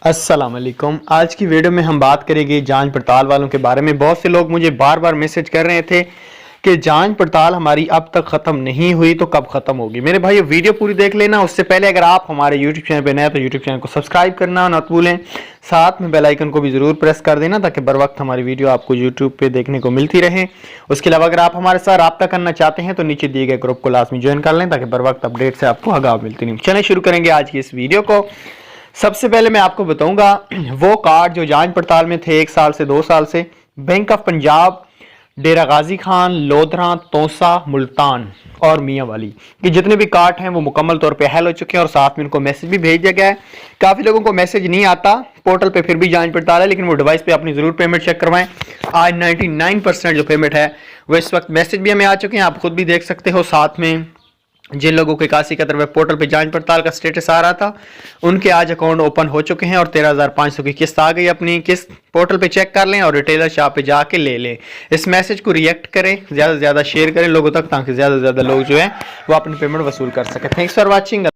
अस्सलाम वालेकुम। आज की वीडियो में हम बात करेंगे जांच पड़ताल वालों के बारे में। बहुत से लोग मुझे बार बार मैसेज कर रहे थे कि जांच पड़ताल हमारी अब तक ख़त्म नहीं हुई तो कब ख़त्म होगी। मेरे भाई वीडियो पूरी देख लेना। उससे पहले अगर आप हमारे यूट्यूब चैनल पर नए तो यूट्यूब चैनल को सब्सक्राइब करना ना भूलें। साथ में बेल आइकन को भी ज़रूर प्रेस कर देना ताकि बर वक्त हमारी वीडियो आपको यूट्यूब पे देखने को मिलती रहे। उसके अलावा अगर आप हमारे साथ रब्ता करना चाहते हैं तो नीचे दिए गए ग्रुप को लाजमी ज्वाइन कर लें ताकि बर वक्त अपडेट से आपको आगाह मिलती नहीं। चलें शुरू करेंगे आज की इस वीडियो को। सबसे पहले मैं आपको बताऊंगा वो कार्ड जो जांच पड़ताल में थे 1 साल से 2 साल से। बैंक ऑफ पंजाब, डेरा गाजी खान, लोधरा, तोसा, मुल्तान और मियाँ वाली, ये जितने भी कार्ड हैं वो मुकम्मल तौर पे हल हो चुके हैं और साथ में उनको मैसेज भी भेज दिया गया है। काफ़ी लोगों को मैसेज नहीं आता पोर्टल पे, फिर भी जांच पड़ताल है, लेकिन वो डिवाइस पे अपनी ज़रूर पेमेंट चेक करवाएं। आज 99% जो पेमेंट है वो इस वक्त मैसेज भी हमें आ चुके हैं, आप खुद भी देख सकते हो। साथ में जिन लोगों के 81 पोर्टल पे जांच पड़ताल का स्टेटस आ रहा था उनके आज अकाउंट ओपन हो चुके हैं और 13,500 की किस्त आ गई। अपनी किस्त पोर्टल पे चेक कर लें और रिटेलर शॉप पे जाके ले लें। इस मैसेज को रिएक्ट करें, ज़्यादा से ज़्यादा शेयर करें लोगों तक ताकि ज़्यादा से ज़्यादा लोग जो है वो अपनी पेमेंट वसूल कर सकें। Thanks for watching.